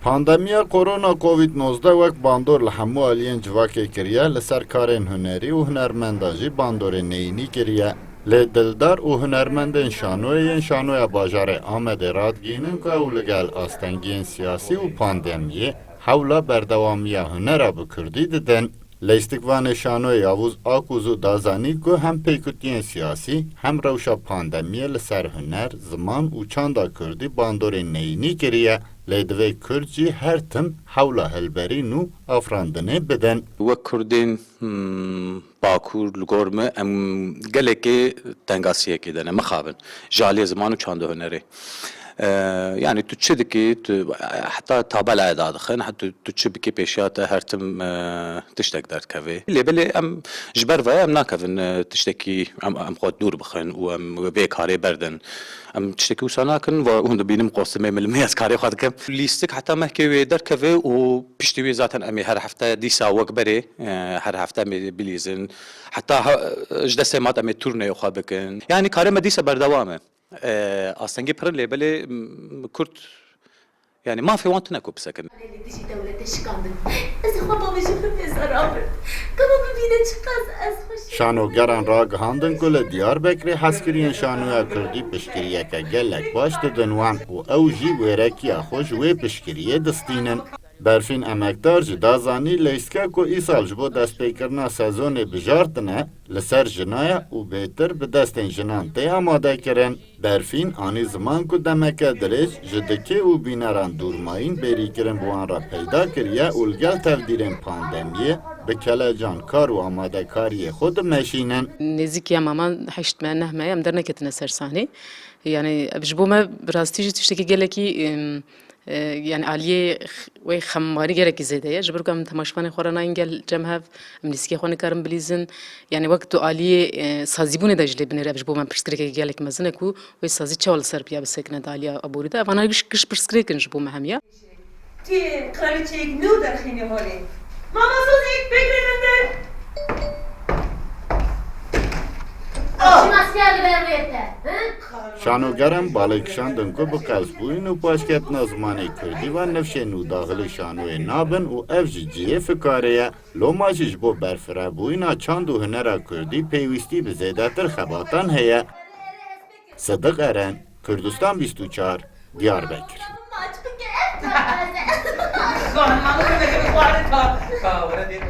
Pandemiya korona COVID-19 wek bandor li hemû aliyên civakê kiriye li ser karên hunerî û hunermendan jî bandorên neyînî kiriye. Lê dildar û hunermendên şanoyên şanoya bajarê Amedê radgihînin ku ew li gel astengiyên siyasî û pandemiyê hewla berdewamiya hunera bi Kurdî didin. Lêstikvanê şanoyê Yavuz Akûz da zanî ku hem pêkutiyên siyasî hem rewşa pandemiyê li ser huner, ziman û çanda Kurdî bandorên neyînî kiriye. Lê divê Kurd jî her tim hewla hilberîn û afrandinê bidin. Wek Kurdên Bakur li gor me em gelekê tengasiyekê dene mixabin ji aliyê ziman û çanda hunerê. Yani tu çi dikî, tu heta tabela da dixin, tu çi bikî pêşiya te her tim tiştek derdkevê. Lêbelê em ji ber ve em nakevin tiştekî em xwe dûr bixin û em vê karê berdin. Em tiştekî wisa nakin ve hûn dibînim qosimê milmê ez karê xwe dikim. Lîstik heta mehkê wê derkeve û piştî wê zaten em ê her hefte dîsa wek berê her hefte em ê bilîzin. Heta ji destê mat em ê turneyê xwe bikin. Yani karê me dîsa berdewam e. Aslında pırın lebeli Kurd yani mafya want ne kopsakin. Şanogeran ragihandin ku li Diyarbekirê hezkiriyên şanoya Kurdî piştgiriyeke gelek baş didin wan û ew jî wêrekiya xwe ji wê piştgiriyê distînin. Berfîn emekdar jî da zanî lêske ku îsal ji bo destpêkirina sezonê bijartine li ser jinaya û bêtir bi destên jinan tê amade kirin. Berfîn anî ziman ku demeke dirêj ji dike û bîneran dûrmayîn bêrîkirin bi wan re peyda kiriye û li gel tevdîrên pandemiyê bi kelecan kar û amadekariyê xwe dimeşînin. Nêzîkiya maman heşt me neh me em derneketine ser sahnê. Yani ji bo me bi rastî jî tiştekî gelekî yani aliyê wê xemmarî gerekî zêde ye. Ji ber ku em temaşvanê xwe re nayên gel cem hev, em lîstikê xwe nikarin bilîzin. Yani wek tu aliyê sazîbûnê de ji lê binêre ji bo me pirsgirêkekî gelek mezin e ku wê sazî çawa li ser piya bisekine de aliya aborî de. Evana giş pirsgirêkin ji bo me hemiya. Ti kraliçeyek nû derxînê holê. Mama sazîk bekleninden. Şanogeran balêkişandin ku bi qelsbûyîn û paşketina zimanê Kurdî ve nifşên û daxilî şanoyê nabin û ev jî cihê fikarê ye. Loma jî ji bo berfirebûyîna çand û hunera Kurdî pêwîstî bi zêdetir xebatan heye. Sıdık Eren, Kurdistan24 Diyarbekir. Mama